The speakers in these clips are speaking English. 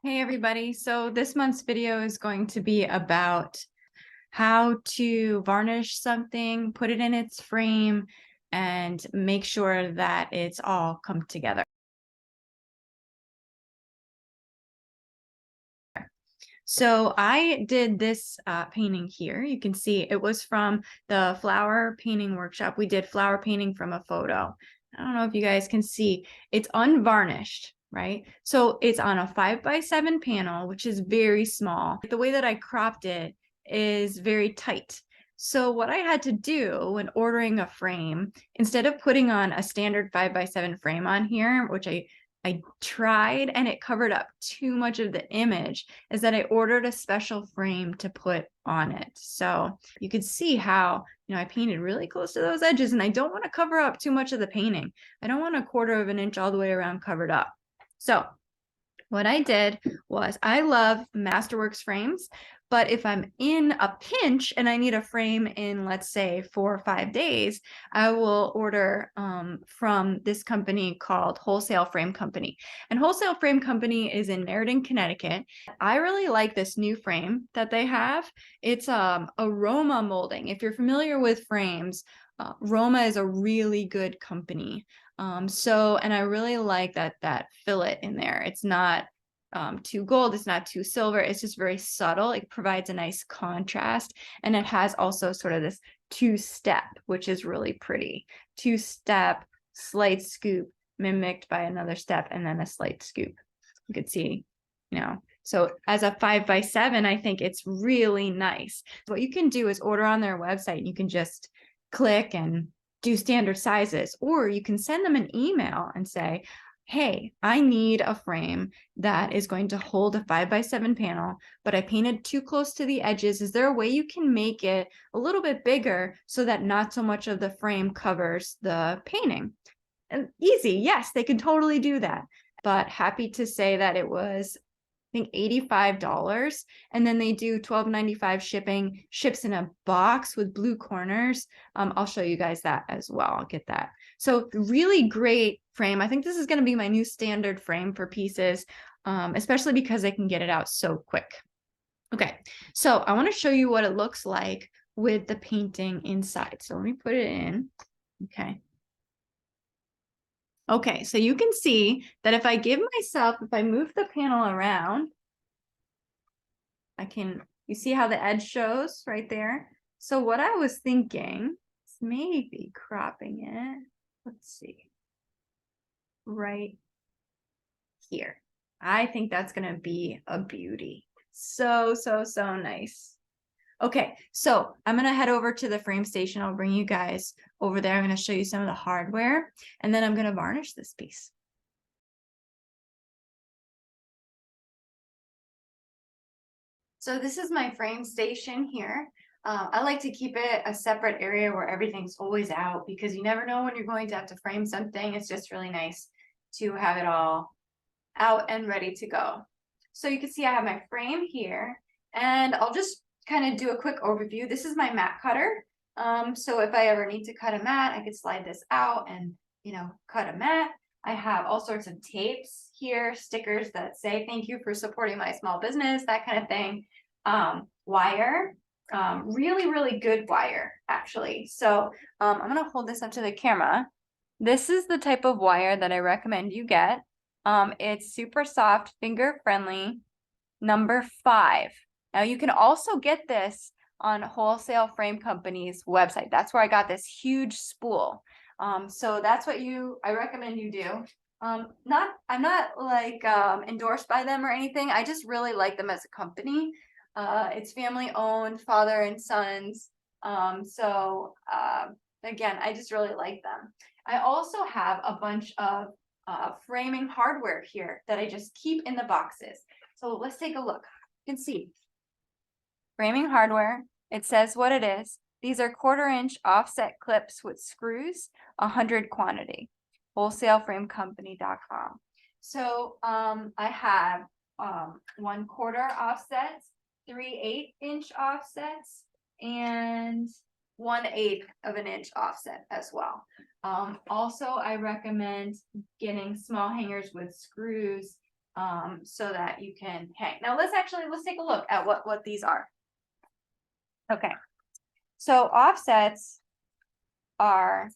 Hey everybody, so this month's video is going to be about how to varnish something, put it in its frame, and make sure that it's all come together. So I did this painting here. You can see it was from the flower painting workshop. We did flower painting from a photo. I don't know if you guys can see, it's unvarnished, right? So it's on a 5x7 panel, which is very small. The way that I cropped it is very tight. So what I had to do when ordering a frame, instead of putting on a standard 5x7 frame on here, which I tried and it covered up too much of the image, is that I ordered a special frame to put on it. So you could see how, I painted really close to those edges, and I don't want to cover up too much of the painting. I don't want 1/4 of an inch all the way around covered up. So what I did was, I love Masterworks frames, but if I'm in a pinch and I need a frame in, let's say, 4 or 5 days, I will order from this company called Wholesale Frame Company. And Wholesale Frame Company is in Meriden, Connecticut. I really like this new frame that they have. It's Aroma Molding. If you're familiar with frames, Roma is a really good company. And I really like that fillet in there. It's not too gold, it's not too silver, it's just very subtle. It provides a nice contrast, and it has also sort of this 2-step, which is really pretty. 2-step, slight scoop, mimicked by another step, and then a slight scoop. You could see, so as a 5x7, I think it's really nice. What you can do is order on their website, and you can just click and do standard sizes, or you can send them an email and say, hey, I need a frame that is going to hold a 5x7 panel, but I painted too close to the edges. Is there a way you can make it a little bit bigger so that not so much of the frame covers the painting? And easy, yes, they can totally do that. But happy to say that it was, I think, $85, and then they do $12.95 shipping, ships in a box with blue corners. I'll show you guys that as well. I'll get that. So really great frame. I think this is going to be my new standard frame for pieces, especially because I can get it out so quick. Okay, so I want to show you what it looks like with the painting inside. So let me put it in. Okay, so you can see that if I move the panel around, you see how the edge shows right there? So what I was thinking is maybe cropping it, let's see, right here. I think that's gonna be a beauty. So nice. Okay, so I'm gonna head over to the frame station. I'll bring you guys over there. I'm gonna show you some of the hardware, and then I'm gonna varnish this piece. So this is my frame station here. I like to keep it a separate area where everything's always out, because you never know when you're going to have to frame something. It's just really nice to have it all out and ready to go. So you can see I have my frame here, and I'll just kind of do a quick overview. This is my mat cutter. So if I ever need to cut a mat, I could slide this out and, cut a mat. I have all sorts of tapes here, stickers that say thank you for supporting my small business, that kind of thing. Wire, really good wire, actually. So I'm gonna hold this up to the camera. This is the type of wire that I recommend you get. It's super soft, finger friendly, number 5. Now you can also get this on Wholesale Frame Company's website. That's where I got this huge spool. So that's what I recommend you do. I'm not like endorsed by them or anything. I just really like them as a company. It's family owned, father and sons. Again, I just really like them. I also have a bunch of framing hardware here that I just keep in the boxes. So let's take a look. You can see framing hardware. It says what it is. These are 1/4-inch offset clips with screws, 100 quantity. WholesaleFrameCompany.com. So I have 1/4 offsets, 3/8-inch offsets, and 1/8 of an inch offset as well. Also, I recommend getting small hangers with screws so that you can hang. Now let's take a look at what these are. Okay, so offsets are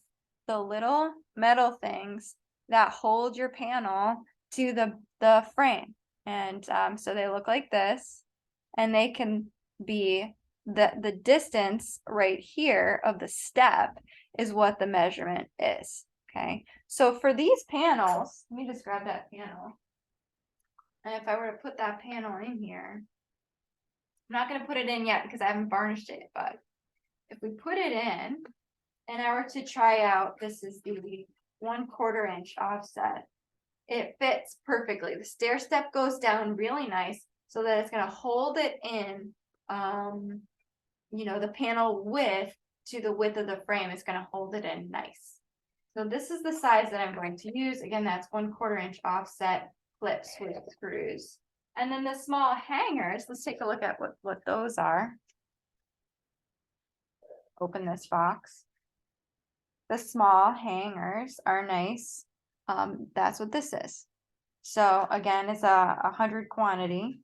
the little metal things that hold your panel to the frame. And so they look like this, and they can be the distance right here of the step is what the measurement is. Okay, so for these panels, let me just grab that panel. And if I were to put that panel in here, I'm not going to put it in yet because I haven't varnished it, but if we put it in and I were to try out, this is the 1/4 inch offset. It fits perfectly. The stair step goes down really nice so that it's going to hold it in, the panel width to the width of the frame. It's going to hold it in nice. So this is the size that I'm going to use. Again, that's 1/4 inch offset clips with screws. And then the small hangers, let's take a look at what those are. Open this box. The small hangers are nice. That's what this is. So again, it's a 100 quantity,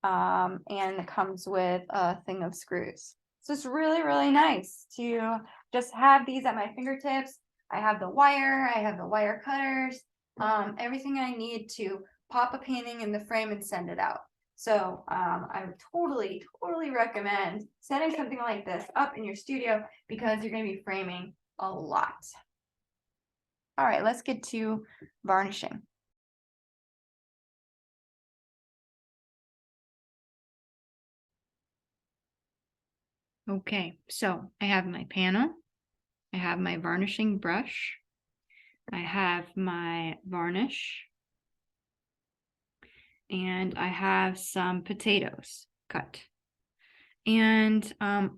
and it comes with a thing of screws. So it's really, really nice to just have these at my fingertips. I have the wire cutters, everything I need to pop a painting in the frame and send it out. So I would totally recommend setting something like this up in your studio because you're going to be framing a lot. All right, let's get to varnishing. Okay, so I have my panel, I have my varnishing brush, I have my varnish, and I have some potatoes cut. And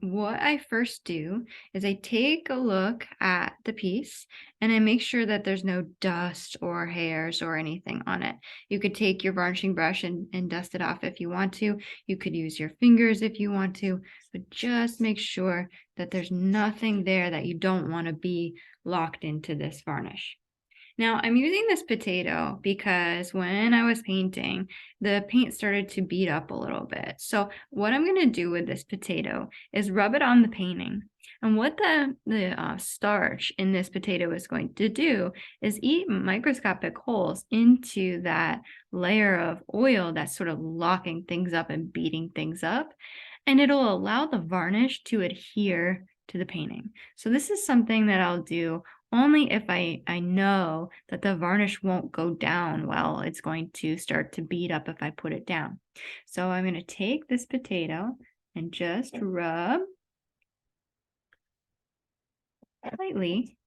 what I first do is I take a look at the piece and I make sure that there's no dust or hairs or anything on it. You could take your varnishing brush and dust it off if you want to. You could use your fingers if you want to, but just make sure that there's nothing there that you don't want to be locked into this varnish. Now I'm using this potato because when I was painting, the paint started to bead up a little bit. So what I'm going to do with this potato is rub it on the painting. And what the starch in this potato is going to do is eat microscopic holes into that layer of oil that's sort of locking things up and beating things up. And it'll allow the varnish to adhere to the painting. So this is something that I'll do only if I know that the varnish won't go down well. It's going to start to bead up if I put it down. So I'm going to take this potato and just rub lightly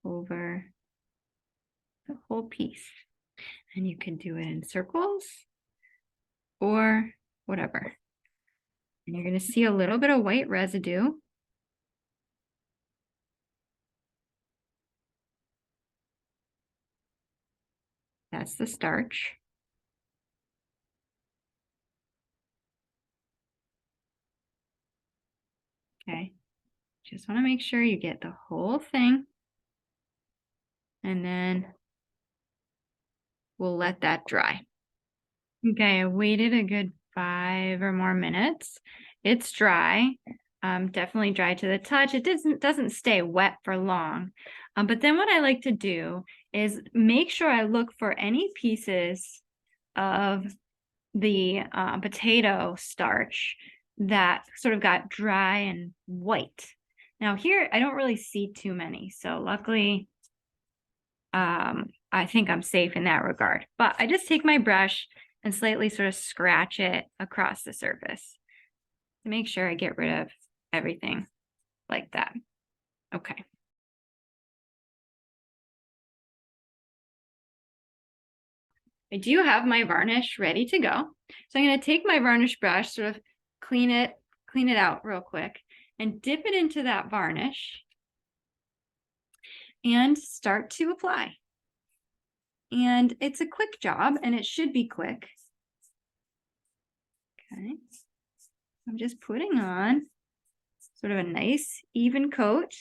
over the whole piece. And you can do it in circles or whatever. And you're going to see a little bit of white residue. That's the starch. Okay, just want to make sure you get the whole thing. And then we'll let that dry. Okay, I waited a good 5 or more minutes. It's dry, definitely dry to the touch. It doesn't stay wet for long. But then what I like to do is make sure I look for any pieces of the potato starch that sort of got dry and white. Now here, I don't really see too many. So luckily, I think I'm safe in that regard. But I just take my brush and slightly sort of scratch it across the surface to make sure I get rid of everything like that. Okay. I do have my varnish ready to go. So I'm going to take my varnish brush, sort of clean it out real quick and dip it into that varnish and start to apply. And it's a quick job and it should be quick. Okay. I'm just putting on sort of a nice even coat.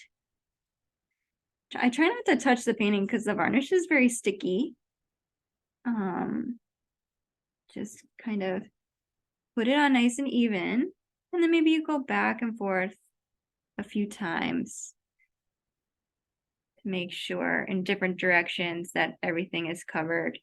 I try not to touch the painting because the varnish is very sticky. just kind of put it on nice and even, and then maybe you go back and forth a few times to make sure in different directions that everything is covered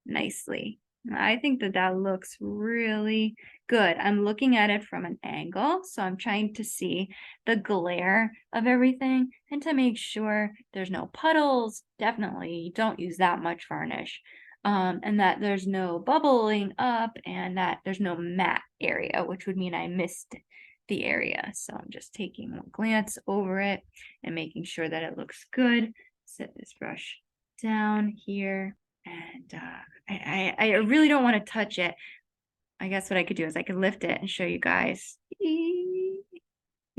nicely. I think that that looks really good. I'm looking at it from an angle, so I'm trying to see the glare of everything and to make sure there's no puddles. Definitely don't use that much varnish. And that there's no bubbling up and that there's no matte area, which would mean I missed the area. So I'm just taking one glance over it and making sure that it looks good. Set this brush down here, and I really don't want to touch it. I guess what I could do is I could lift it and show you guys. You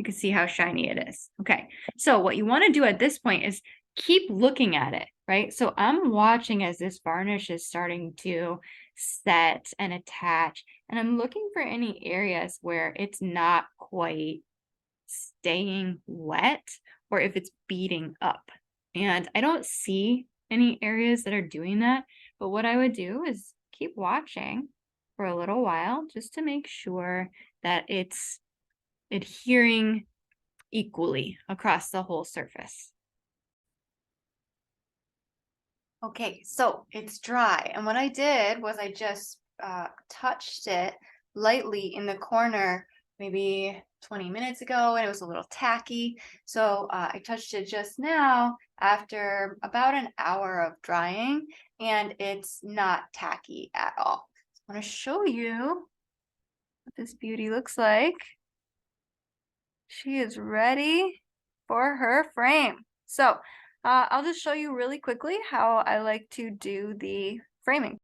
can see how shiny it is. Okay, so what you want to do at this point is keep looking at it, right? So I'm watching as this varnish is starting to set and attach, and I'm looking for any areas where it's not quite staying wet or if it's beading up. And I don't see any areas that are doing that, but what I would do is keep watching for a little while just to make sure that it's adhering equally across the whole surface. Okay, so it's dry, and what I did was I just touched it lightly in the corner maybe 20 minutes ago, and it was a little tacky. So I touched it just now after about an hour of drying, and it's not tacky at all. I want to show you what this beauty looks like. She is ready for her frame. So I'll just show you really quickly how I like to do the framing.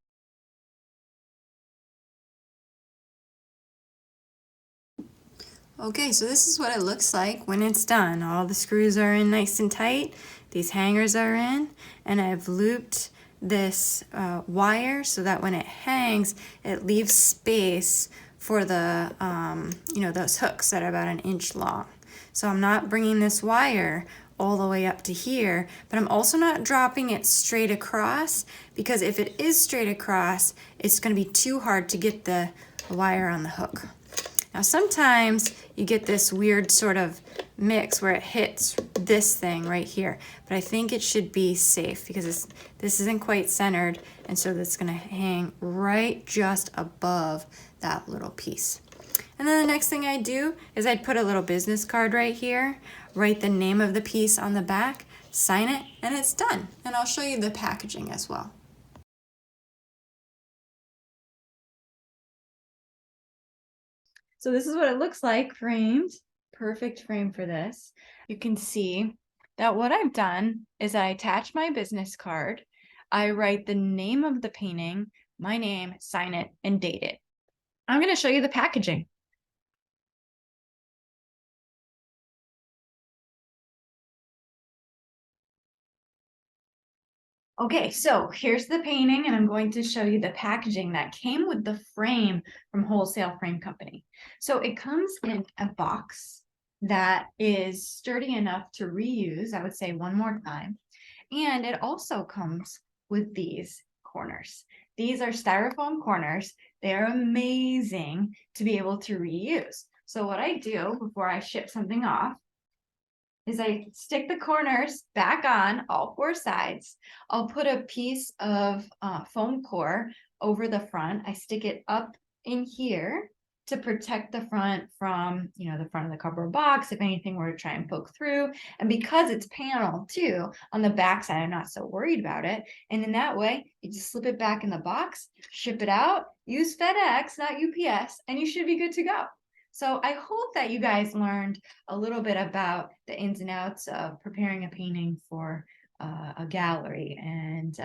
Okay, so this is what it looks like when it's done. All the screws are in nice and tight. These hangers are in, and I've looped this wire so that when it hangs, it leaves space for the, those hooks that are about 1 inch long. So I'm not bringing this wire all the way up to here, but I'm also not dropping it straight across, because if it is straight across, it's going to be too hard to get the wire on the hook. Now sometimes you get this weird sort of mix where it hits this thing right here, but I think it should be safe because this isn't quite centered, and so that's gonna hang right just above that little piece. And then the next thing I do is I'd put a little business card right here, write the name of the piece on the back, sign it, and it's done. And I'll show you the packaging as well. So this is what it looks like framed. Perfect frame for this. You can see that what I've done is I attach my business card. I write the name of the painting, my name, sign it, and date it. I'm going to show you the packaging. Okay, so here's the painting, and I'm going to show you the packaging that came with the frame from Wholesale Frame Company. So it comes in a box that is sturdy enough to reuse, I would say one more time. And it also comes with these corners. These are styrofoam corners. They're amazing to be able to reuse. So what I do before I ship something off is I stick the corners back on all 4 sides. I'll put a piece of foam core over the front. I stick it up in here to protect the front from, the front of the cardboard box if anything were to try and poke through. And because it's panel too, on the back side, I'm not so worried about it. And in that way, you just slip it back in the box, ship it out, use FedEx, not UPS, and you should be good to go. So I hope that you guys learned a little bit about the ins and outs of preparing a painting for a gallery, and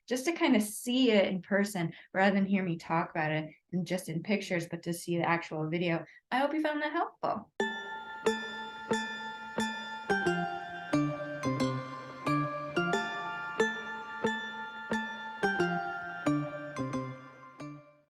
just to kind of see it in person rather than hear me talk about it and just in pictures, but to see the actual video. I hope you found that helpful.